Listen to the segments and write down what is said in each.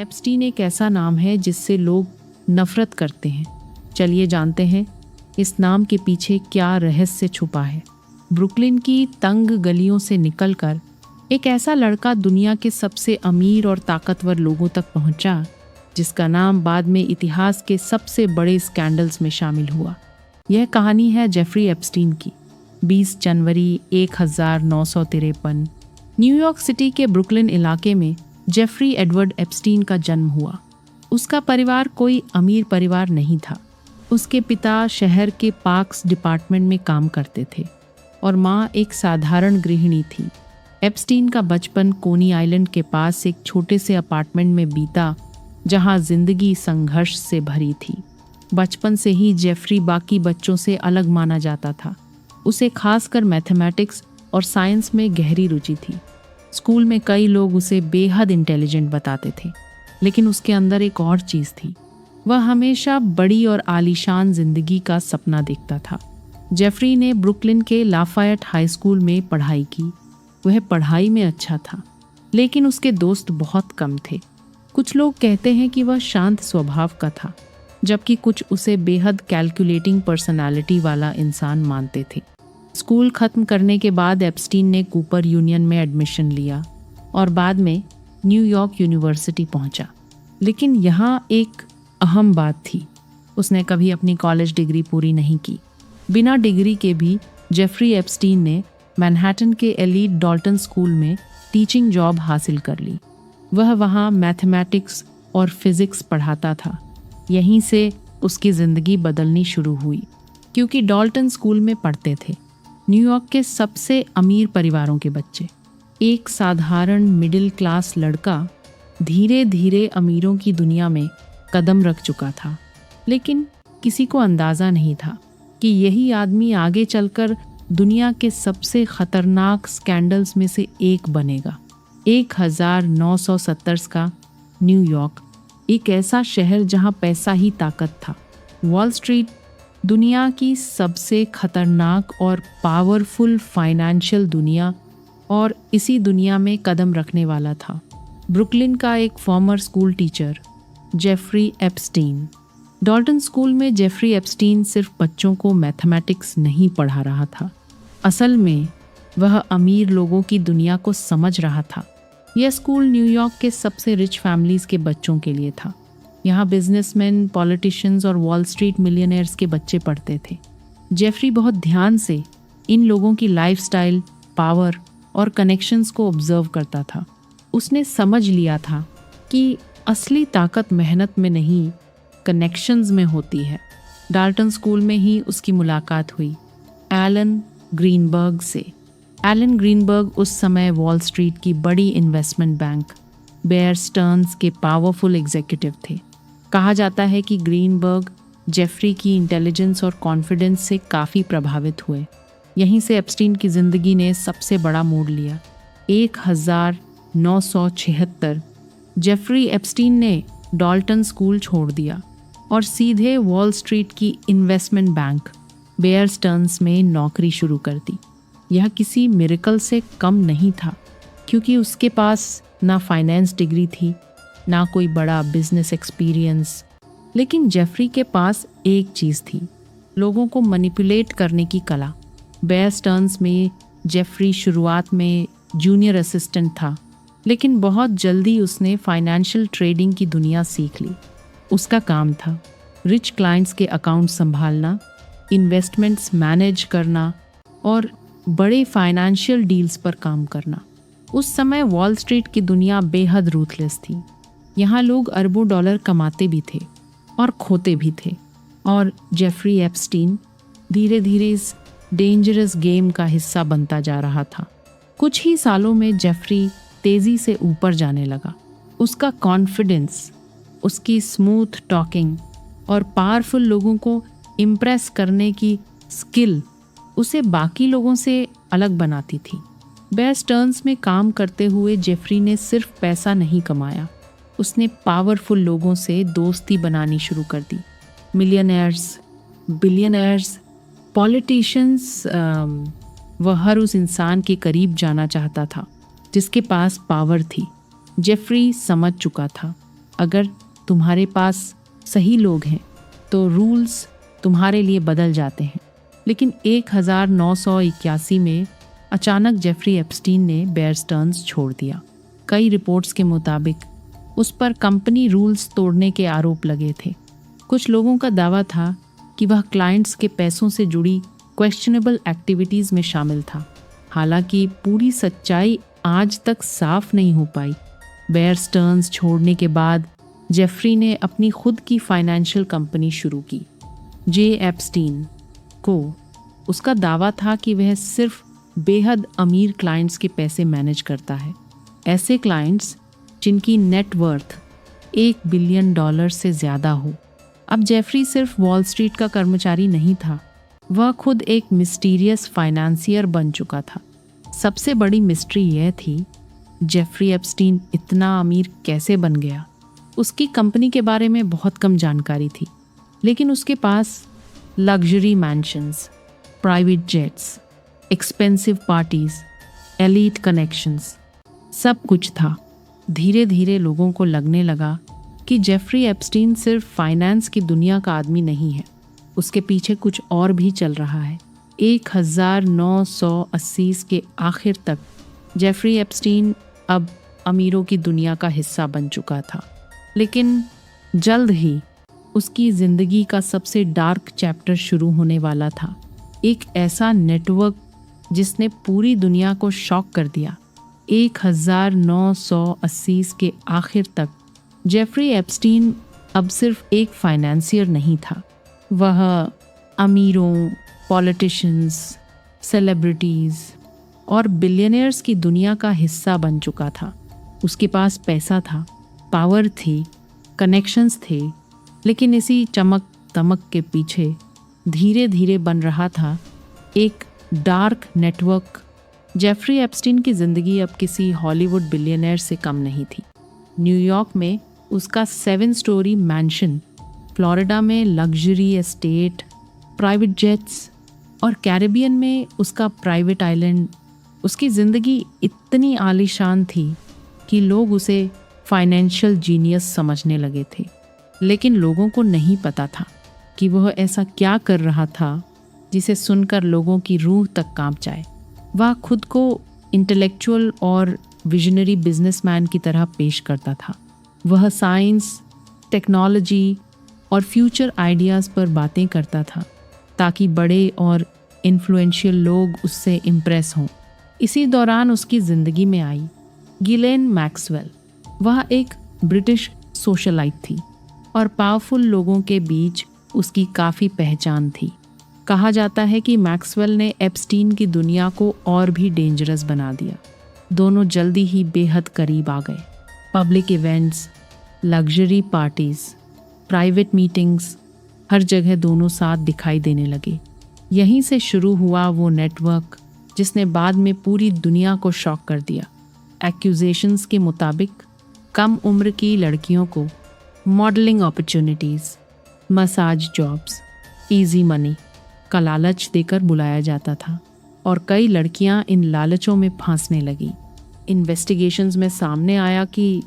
Epstein एक ऐसा नाम है जिससे लोग नफरत करते हैं। चलिए जानते हैं इस नाम के पीछे क्या रहस्य छुपा है। ब्रुकलिन की तंग गलियों से निकलकर एक ऐसा लड़का दुनिया के सबसे अमीर और ताकतवर लोगों तक पहुंचा, जिसका नाम बाद में इतिहास के सबसे बड़े स्कैंडल्स में शामिल हुआ। यह कहानी है जेफरी एप्स्टीन की। 20 जनवरी 1953 न्यूयॉर्क सिटी के ब्रुकलिन इलाके में जेफरी एडवर्ड एप्स्टीन का जन्म हुआ। उसका परिवार कोई अमीर परिवार नहीं था। उसके पिता शहर के पार्क्स डिपार्टमेंट में काम करते थे और माँ एक साधारण गृहिणी थी। एप्स्टीन का बचपन कोनी आइलैंड के पास एक छोटे से अपार्टमेंट में बीता, जहाँ जिंदगी संघर्ष से भरी थी। बचपन से ही जेफरी बाकी बच्चों से अलग माना जाता था। उसे खासकर मैथमेटिक्स और साइंस में गहरी रुचि थी। स्कूल में कई लोग उसे बेहद इंटेलिजेंट बताते थे, लेकिन उसके अंदर एक और चीज़ थी। वह हमेशा बड़ी और आलीशान जिंदगी का सपना देखता था। जेफरी ने ब्रुकलिन के लाफायट हाई स्कूल में पढ़ाई की। वह पढ़ाई में अच्छा था, लेकिन उसके दोस्त बहुत कम थे। कुछ लोग कहते हैं कि वह शांत स्वभाव का था, जबकि कुछ उसे बेहद कैलकुलेटिंग पर्सनालिटी वाला इंसान मानते थे। स्कूल खत्म करने के बाद एप्स्टीन ने कूपर यूनियन में एडमिशन लिया और बाद में न्यूयॉर्क यूनिवर्सिटी पहुंचा। लेकिन यहाँ एक अहम बात थी, उसने कभी अपनी कॉलेज डिग्री पूरी नहीं की। बिना डिग्री के भी जेफरी एप्स्टीन ने मैनहट्टन के एलीट डॉल्टन स्कूल में टीचिंग जॉब हासिल कर ली। वह वहाँ मैथमेटिक्स और फिजिक्स पढ़ाता था। यहीं से उसकी ज़िंदगी बदलनी शुरू हुई, क्योंकि डॉल्टन स्कूल में पढ़ते थे न्यूयॉर्क के सबसे अमीर परिवारों के बच्चे। एक साधारण मिडिल क्लास लड़का धीरे धीरे अमीरों की दुनिया में कदम रख चुका था, लेकिन किसी को अंदाज़ा नहीं था कि यही आदमी आगे चलकर दुनिया के सबसे खतरनाक स्कैंडल्स में से एक बनेगा। 1970 का न्यूयॉर्क, एक ऐसा शहर जहां पैसा ही ताकत था। वॉल स्ट्रीट दुनिया की सबसे खतरनाक और पावरफुल फाइनेंशियल दुनिया, और इसी दुनिया में कदम रखने वाला था ब्रुकलिन का एक former school teacher Jeffrey Epstein. Dalton school में जेफरी एप्स्टीन सिर्फ बच्चों को मैथमेटिक्स नहीं पढ़ा रहा था, असल में वह अमीर लोगों की दुनिया को समझ रहा था। यह स्कूल न्यूयॉर्क के सबसे रिच फैमिलीज़ के बच्चों के लिए था। यहाँ बिजनेसमैन, पॉलिटिशियंस और वॉल स्ट्रीट मिलियनेयर्स के बच्चे पढ़ते थे। जेफरी बहुत ध्यान से इन लोगों की लाइफस्टाइल, पावर और कनेक्शंस को ऑब्जर्व करता था। उसने समझ लिया था कि असली ताकत मेहनत में नहीं, कनेक्शंस में होती है। डाल्टन स्कूल में ही उसकी मुलाकात हुई एलन ग्रीनबर्ग से। एलन ग्रीनबर्ग उस समय वॉल स्ट्रीट की बड़ी इन्वेस्टमेंट बैंक बेयर स्टर्न्स के पावरफुल एग्जीक्यूटिव थे। कहा जाता है कि ग्रीनबर्ग जेफरी की इंटेलिजेंस और कॉन्फिडेंस से काफ़ी प्रभावित हुए। यहीं से एप्स्टीन की ज़िंदगी ने सबसे बड़ा मोड़ लिया। 1976 जेफरी एप्स्टीन ने डॉल्टन स्कूल छोड़ दिया और सीधे वॉल स्ट्रीट की इन्वेस्टमेंट बैंक बेयर स्टर्न्स में नौकरी शुरू कर दी। यह किसी मिरेकल से कम नहीं था, क्योंकि उसके पास ना फाइनेंस डिग्री थी, ना कोई बड़ा बिजनेस एक्सपीरियंस, लेकिन जेफरी के पास एक चीज़ थी, लोगों को मैनिपुलेट करने की कला। बेयर स्टर्न्स में जेफरी शुरुआत में जूनियर असिस्टेंट था, लेकिन बहुत जल्दी उसने फाइनेंशियल ट्रेडिंग की दुनिया सीख ली। उसका काम था रिच क्लाइंट्स के अकाउंट संभालना, इन्वेस्टमेंट्स मैनेज करना और बड़े फाइनेंशियल डील्स पर काम करना। उस समय वॉल स्ट्रीट की दुनिया बेहद रूथलेस थी। यहाँ लोग अरबों डॉलर कमाते भी थे और खोते भी थे, और जेफरी एप्स्टीन धीरे धीरे इस डेंजरस गेम का हिस्सा बनता जा रहा था। कुछ ही सालों में जेफरी तेज़ी से ऊपर जाने लगा। उसका कॉन्फिडेंस, उसकी स्मूथ टॉकिंग और पावरफुल लोगों को इम्प्रेस करने की स्किल उसे बाकी लोगों से अलग बनाती थी। बेयर स्टर्न्स में काम करते हुए जेफरी ने सिर्फ पैसा नहीं कमाया, उसने पावरफुल लोगों से दोस्ती बनानी शुरू कर दी। मिलियनेयर्स, बिलियनेयर्स, पॉलिटिशियंस, वह हर उस इंसान के करीब जाना चाहता था जिसके पास पावर थी। जेफरी समझ चुका था, अगर तुम्हारे पास सही लोग हैं तो रूल्स तुम्हारे लिए बदल जाते हैं। लेकिन 1981 में अचानक जेफरी एप्स्टीन ने बेयर स्टर्न्स छोड़ दिया। कई रिपोर्ट्स के मुताबिक उस पर कंपनी रूल्स तोड़ने के आरोप लगे थे। कुछ लोगों का दावा था कि वह क्लाइंट्स के पैसों से जुड़ी क्वेश्चनेबल एक्टिविटीज़ में शामिल था। हालांकि पूरी सच्चाई आज तक साफ नहीं हो पाई। बेयर स्टर्न्स छोड़ने के बाद जेफरी ने अपनी खुद की फाइनेंशियल कंपनी शुरू की, जे एप्स्टीन को। उसका दावा था कि वह सिर्फ बेहद अमीर क्लाइंट्स के पैसे मैनेज करता है, ऐसे क्लाइंट्स जिनकी नेट वर्थ $1 बिलियन से ज़्यादा हो। अब जेफरी सिर्फ वॉल स्ट्रीट का कर्मचारी नहीं था, वह खुद एक मिस्टीरियस फाइनेंसियर बन चुका था। सबसे बड़ी मिस्ट्री यह थी, जेफरी एप्स्टीन इतना अमीर कैसे बन गया। उसकी कंपनी के बारे में बहुत कम जानकारी थी, लेकिन उसके पास luxury mansions, private jets, expensive parties, elite connections, सब कुछ था। धीरे धीरे लोगों को लगने लगा कि जेफरी एप्स्टीन सिर्फ फाइनेंस की दुनिया का आदमी नहीं है, उसके पीछे कुछ और भी चल रहा है। 1980 के आखिर तक जेफरी एप्स्टीन अब अमीरों की दुनिया का हिस्सा बन चुका था, लेकिन जल्द ही उसकी ज़िंदगी का सबसे डार्क चैप्टर शुरू होने वाला था। एक ऐसा नेटवर्क जिसने पूरी दुनिया को शॉक कर दिया। 1980 के आखिर तक जेफरी एप्स्टीन अब सिर्फ एक फाइनेंसियर नहीं था, वह अमीरों, पॉलिटिशियंस, सेलिब्रिटीज़ और बिलियनियर्स की दुनिया का हिस्सा बन चुका था। उसके पास पैसा था, पावर थी, कनेक्शंस थे, लेकिन इसी चमक दमक के पीछे धीरे धीरे बन रहा था एक डार्क नेटवर्क। जेफरी एप्स्टीन की ज़िंदगी अब किसी हॉलीवुड बिलियनर से कम नहीं थी। न्यूयॉर्क में उसका 7 स्टोरी मैंशन, फ्लोरिडा में लग्जरी एस्टेट, प्राइवेट जेट्स और कैरिबियन में उसका प्राइवेट आइलैंड। उसकी ज़िंदगी इतनी आलीशान थी कि लोग उसे फाइनेंशियल जीनियस समझने लगे थे, लेकिन लोगों को नहीं पता था कि वह ऐसा क्या कर रहा था जिसे सुनकर लोगों की रूह तक कांप जाए। वह खुद को इंटेलेक्चुअल और विजनरी बिजनेसमैन की तरह पेश करता था। वह साइंस, टेक्नोलॉजी और फ्यूचर आइडियाज़ पर बातें करता था ताकि बड़े और इन्फ्लुएंशियल लोग उससे इम्प्रेस हों। इसी दौरान उसकी ज़िंदगी में आई गिलेन मैक्सवेल। वह एक ब्रिटिश सोशलाइट थी और पावरफुल लोगों के बीच उसकी काफ़ी पहचान थी। कहा जाता है कि मैक्सवेल ने एप्स्टीन की दुनिया को और भी डेंजरस बना दिया। दोनों जल्दी ही बेहद करीब आ गए। Public events, luxury parties, private meetings, हर जगह दोनों साथ दिखाई देने लगे। यहीं से शुरू हुआ वो नेटवर्क जिसने बाद में पूरी दुनिया को शॉक कर दिया। एक्यूजेशंस के मुताबिक कम उम्र की लड़कियों को modelling opportunities, massage jobs, easy money का लालच देकर बुलाया जाता था और कई लड़कियां इन लालचों में फंसने लगी। इन्वेस्टिगेशंस में सामने आया कि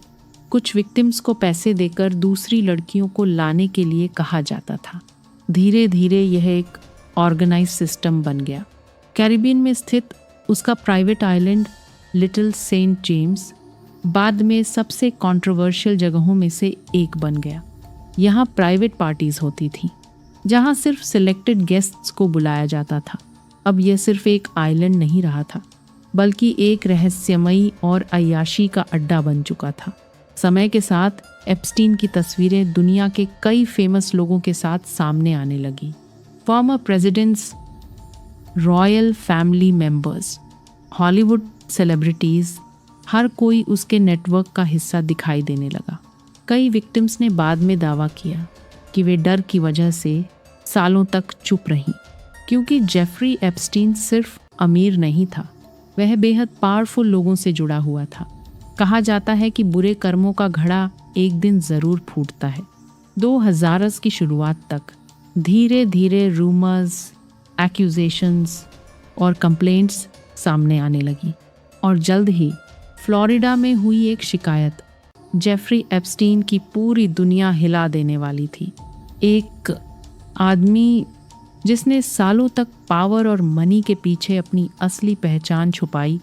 कुछ विक्टिम्स को पैसे देकर दूसरी लड़कियों को लाने के लिए कहा जाता था। धीरे धीरे यह एक ऑर्गेनाइज सिस्टम बन गया। कैरिबियन में स्थित उसका private island Little Saint James बाद में सबसे कंट्रोवर्शियल जगहों में से एक बन गया। यहाँ प्राइवेट पार्टीज़ होती थी जहाँ सिर्फ सिलेक्टेड गेस्ट्स को बुलाया जाता था। अब यह सिर्फ एक आइलैंड नहीं रहा था, बल्कि एक रहस्यमयी और अय्याशी का अड्डा बन चुका था। समय के साथ एप्स्टीन की तस्वीरें दुनिया के कई फेमस लोगों के साथ सामने आने लगी। Former presidents, royal family members, Hollywood celebrities, हर कोई उसके नेटवर्क का हिस्सा दिखाई देने लगा। कई विक्टिम्स ने बाद में दावा किया कि वे डर की वजह से सालों तक चुप रहीं, क्योंकि जेफरी एप्स्टीन सिर्फ अमीर नहीं था, वह बेहद पावरफुल लोगों से जुड़ा हुआ था। कहा जाता है कि बुरे कर्मों का घड़ा एक दिन ज़रूर फूटता है। 2000 की शुरुआत तक धीरे धीरे रूमर्स, एक्यूजेशंस और कंप्लेंट्स सामने आने लगी और जल्द ही फ्लोरिडा में हुई एक शिकायत जेफरी एप्स्टीन की पूरी दुनिया हिला देने वाली थी। एक आदमी जिसने सालों तक पावर और मनी के पीछे अपनी असली पहचान छुपाई,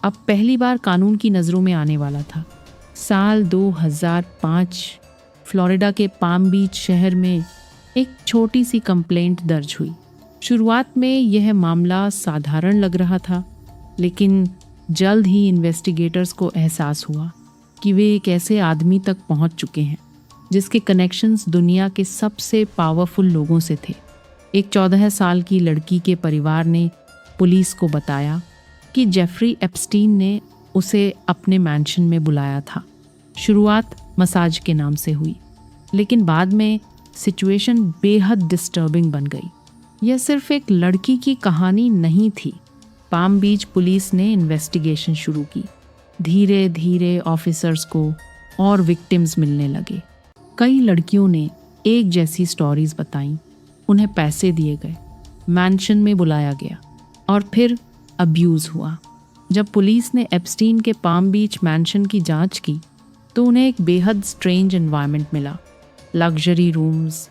अब पहली बार कानून की नज़रों में आने वाला था। साल 2005 फ्लोरिडा के पाम बीच शहर में एक छोटी सी कंप्लेंट दर्ज हुई। शुरुआत में यह मामला साधारण लग रहा था, लेकिन जल्द ही इन्वेस्टिगेटर्स को एहसास हुआ कि वे एक ऐसे आदमी तक पहुंच चुके हैं जिसके कनेक्शंस दुनिया के सबसे पावरफुल लोगों से थे। एक 14 साल की लड़की के परिवार ने पुलिस को बताया कि जेफरी एप्स्टीन ने उसे अपने मैंशन में बुलाया था। शुरुआत मसाज के नाम से हुई, लेकिन बाद में सिचुएशन बेहद डिस्टर्बिंग बन गई। यह सिर्फ एक लड़की की कहानी नहीं थी। पाम बीच पुलिस ने इन्वेस्टिगेशन शुरू की। धीरे धीरे ऑफिसर्स को और विक्टिम्स मिलने लगे। कई लड़कियों ने एक जैसी स्टोरीज बताईं। उन्हें पैसे दिए गए, मैंशन में बुलाया गया और फिर अब्यूज़ हुआ। जब पुलिस ने एप्स्टीन के पाम बीच मैंशन की जांच की तो उन्हें एक बेहद स्ट्रेंज एनवायरनमेंट मिला। Luxury rooms,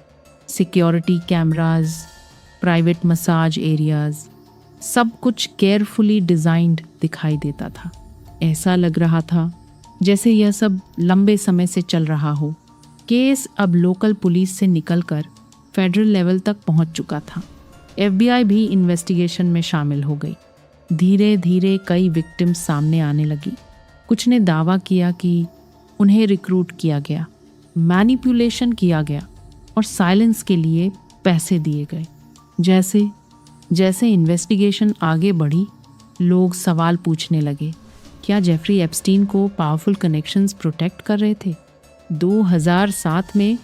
security cameras, private massage areas, सब कुछ केयरफुली डिज़ाइंड दिखाई देता था। ऐसा लग रहा था जैसे यह सब लंबे समय से चल रहा हो। केस अब लोकल पुलिस से निकलकर फेडरल लेवल तक पहुंच चुका था। FBI भी इन्वेस्टिगेशन में शामिल हो गई। धीरे धीरे कई विक्टिम्स सामने आने लगी। कुछ ने दावा किया कि उन्हें रिक्रूट किया गया, मैनिपुलेशन किया गया और साइलेंस के लिए पैसे दिए गए। जैसे जैसे इन्वेस्टिगेशन आगे बढ़ी, लोग सवाल पूछने लगे, क्या जेफरी एप्स्टीन को पावरफुल कनेक्शंस प्रोटेक्ट कर रहे थे? 2007 में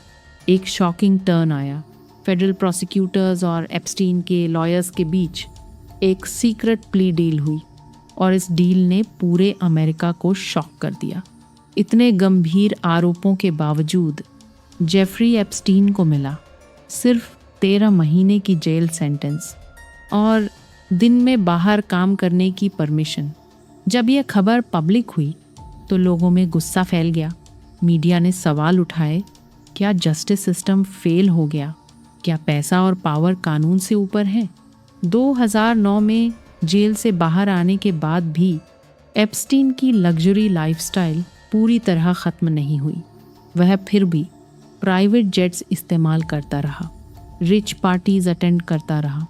एक शॉकिंग टर्न आया। फेडरल प्रोसिक्यूटर्स और एप्स्टीन के लॉयर्स के बीच एक सीक्रेट प्ली डील हुई और इस डील ने पूरे अमेरिका को शॉक कर दिया। इतने गंभीर आरोपों के बावजूद जेफरी एप्स्टीन को मिला सिर्फ 13 महीने की जेल सेंटेंस और दिन में बाहर काम करने की परमिशन। जब यह खबर पब्लिक हुई तो लोगों में गुस्सा फैल गया। मीडिया ने सवाल उठाए, क्या जस्टिस सिस्टम फेल हो गया? क्या पैसा और पावर कानून से ऊपर है? 2009 में जेल से बाहर आने के बाद भी एप्स्टीन की लग्जरी लाइफस्टाइल पूरी तरह ख़त्म नहीं हुई। वह फिर भी प्राइवेट जेट्स इस्तेमाल करता रहा, रिच पार्टीज अटेंड करता रहा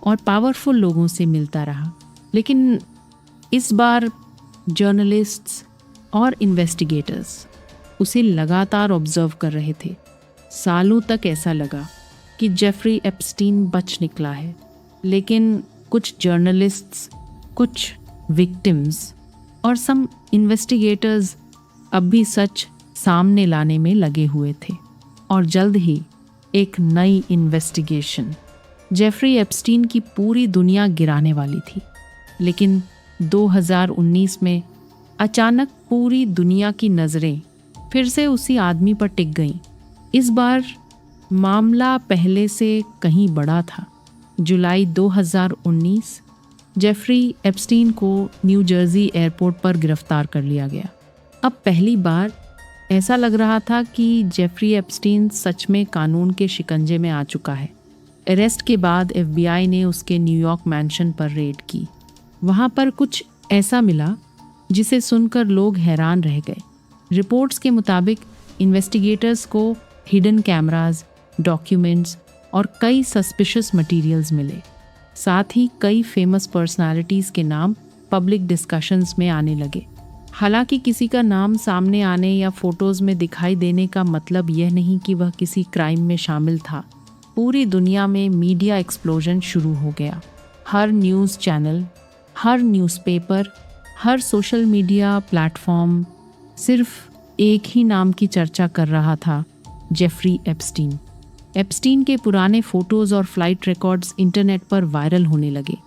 और पावरफुल लोगों से मिलता रहा। लेकिन इस बार जर्नलिस्ट्स और इन्वेस्टिगेटर्स उसे लगातार ऑब्जर्व कर रहे थे। सालों तक ऐसा लगा कि जेफरी एप्स्टीन बच निकला है, लेकिन कुछ जर्नलिस्ट्स, कुछ विक्टिम्स और सम इन्वेस्टिगेटर्स अब भी सच सामने लाने में लगे हुए थे। और जल्द ही एक नई इन्वेस्टिगेशन जेफरी एप्स्टीन की पूरी दुनिया गिराने वाली थी। लेकिन 2019 में अचानक पूरी दुनिया की नज़रें फिर से उसी आदमी पर टिक गईं। इस बार मामला पहले से कहीं बड़ा था। जुलाई 2019 जेफरी एप्स्टीन को न्यू जर्सी एयरपोर्ट पर गिरफ्तार कर लिया गया। अब पहली बार ऐसा लग रहा था कि जेफरी एप्स्टीन सच में कानून के शिकंजे में आ चुका है। अरेस्ट के बाद FBI ने उसके न्यूयॉर्क मैंशन पर रेड की। वहाँ पर कुछ ऐसा मिला जिसे सुनकर लोग हैरान रह गए। रिपोर्ट्स के मुताबिक इन्वेस्टिगेटर्स को हिडन कैमरास, डॉक्यूमेंट्स और कई सस्पिशियस मटेरियल्स मिले। साथ ही कई फेमस पर्सनालिटीज़ के नाम पब्लिक डिस्कशंस में आने लगे। हालांकि किसी का नाम सामने आने या फोटोज़ में दिखाई देने का मतलब यह नहीं कि वह किसी क्राइम में शामिल था। पूरी दुनिया में मीडिया एक्सप्लोजन शुरू हो गया। हर न्यूज़ चैनल, हर न्यूज़पेपर, हर सोशल मीडिया प्लेटफॉर्म सिर्फ एक ही नाम की चर्चा कर रहा था, जेफरी एप्स्टीन। एप्स्टीन के पुराने फ़ोटोज़ और फ्लाइट रिकॉर्ड्स इंटरनेट पर वायरल होने लगे।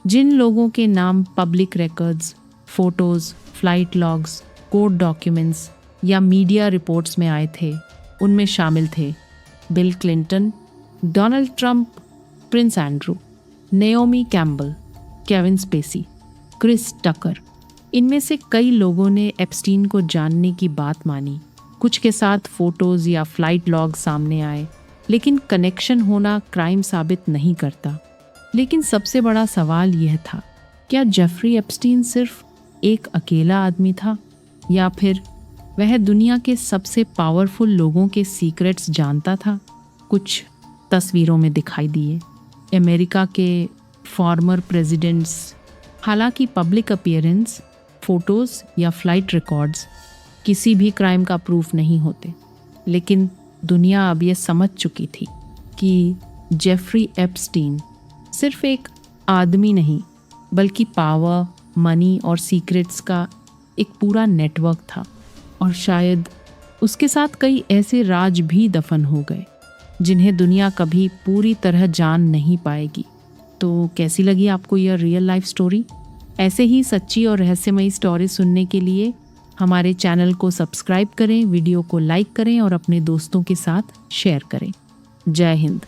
जिन लोगों के नाम public records, photos, flight logs, court documents या मीडिया रिपोर्ट्स में आए थे, उनमें शामिल थे Bill Clinton, Donald Trump, Prince Andrew, Naomi Campbell, Kevin Spacey, Chris Tucker. इनमें से कई लोगों ने एप्स्टीन को जानने की बात मानी कुछ के साथ फोटोज या फ्लाइट लॉग सामने आए, लेकिन कनेक्शन होना क्राइम साबित नहीं करता। लेकिन सबसे बड़ा सवाल यह था, क्या जेफरी एप्स्टीन सिर्फ एक अकेला आदमी था, या फिर वह दुनिया के सबसे पावरफुल लोगों के सीक्रेट्स जानता था? कुछ तस्वीरों में दिखाई दिए अमेरिका के फॉर्मर प्रेसिडेंट्स। हालांकि पब्लिक अपीयरेंस, फोटोज़ या फ्लाइट रिकॉर्ड्स किसी भी क्राइम का प्रूफ नहीं होते, लेकिन दुनिया अब ये समझ चुकी थी कि जेफरी एप्स्टीन सिर्फ एक आदमी नहीं, बल्कि पावर, मनी और सीक्रेट्स का एक पूरा नेटवर्क था। और शायद उसके साथ कई ऐसे राज भी दफन हो गए जिन्हें दुनिया कभी पूरी तरह जान नहीं पाएगी। तो कैसी लगी आपको यह रियल लाइफ स्टोरी? ऐसे ही सच्ची और रहस्यमयी स्टोरी सुनने के लिए हमारे चैनल को सब्सक्राइब करें, वीडियो को लाइक करें और अपने दोस्तों के साथ शेयर करें। जय हिंद।